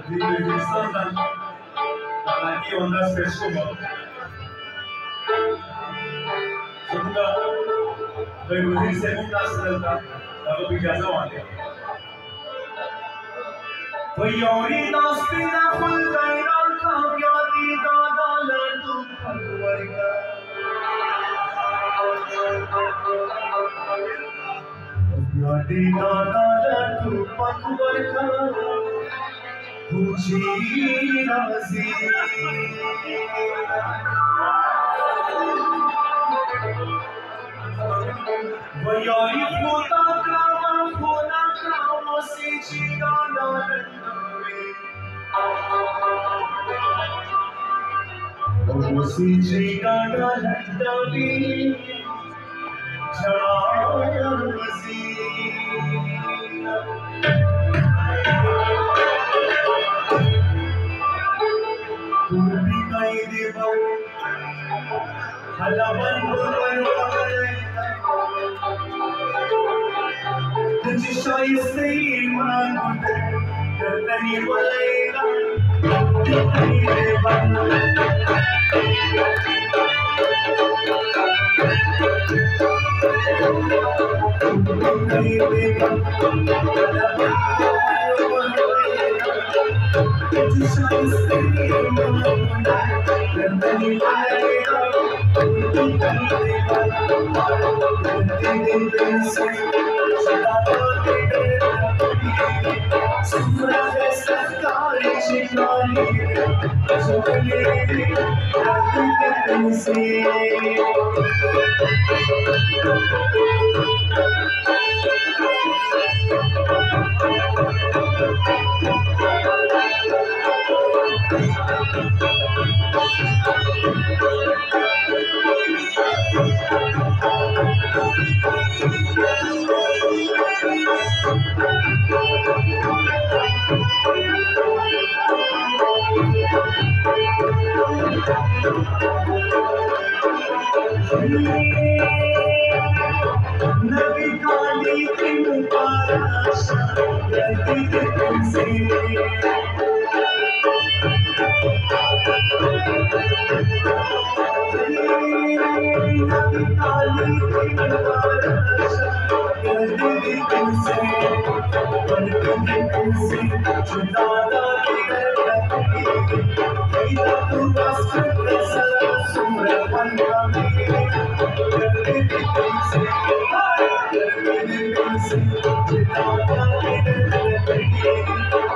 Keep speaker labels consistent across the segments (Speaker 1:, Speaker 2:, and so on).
Speaker 1: The resistance that I hear on that special moment. Semoga berikutnya segunda serta lalu biasa wali. Bayori naspina khulairan khamyati dada landu phagwarga. Bayori dada landu phagwarga. Puji razi. Bayori khuda kama se chida landawe. Se chida landawe. Jarazi. Kurbi kai deva. Halavan bulwar. Tuझे से मांगू करतनी बोलेगा नहीं देवा नहीं देवा तुझे से मांगू करतनी बोलेगा नहीं देवा Sumra festa kare chikari, sumre rati pensi. Nabi kali kimparas, rati pensi. Nabi kali kimparas, rati pensi. Rati pensi, chudada rati. Kita tu basta kesal sumra pandami.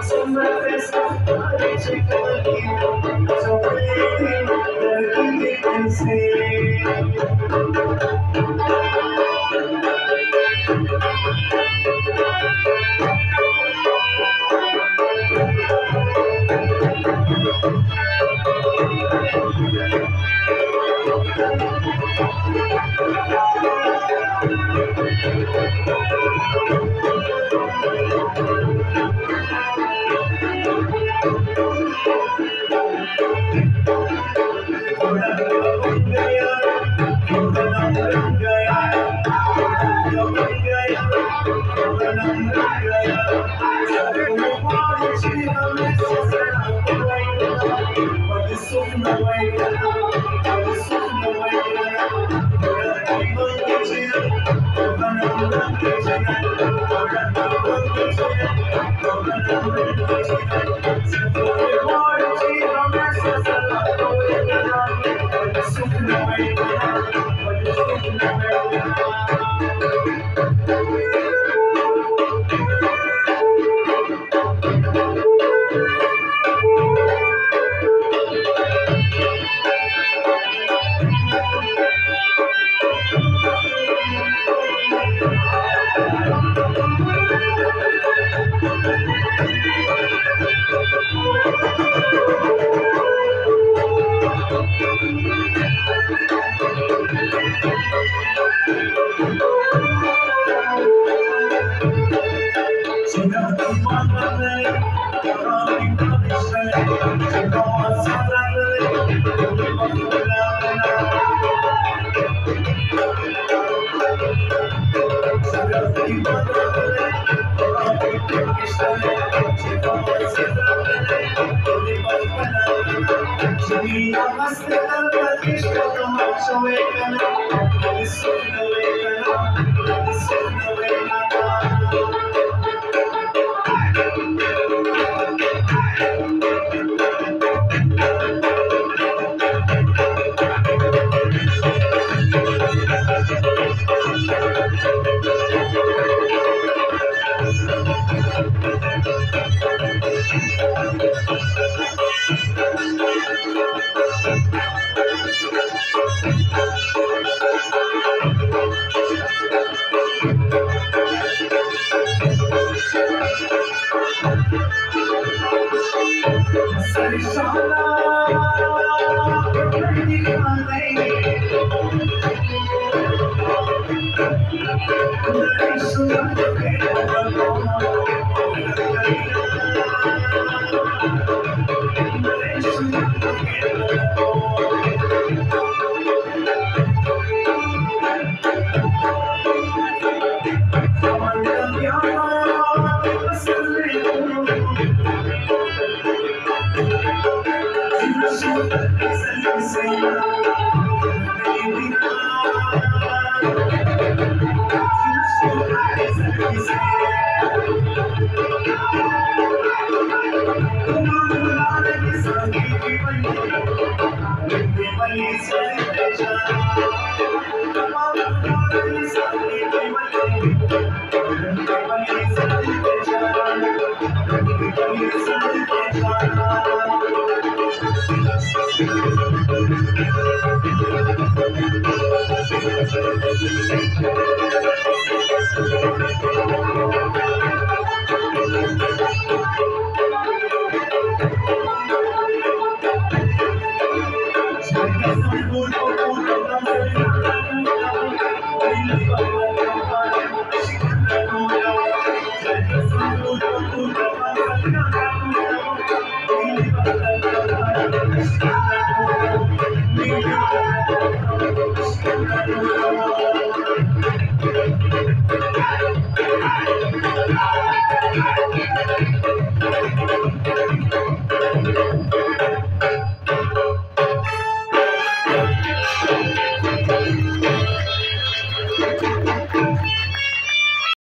Speaker 1: Sumra festa kare chikari, sumre rati pensi.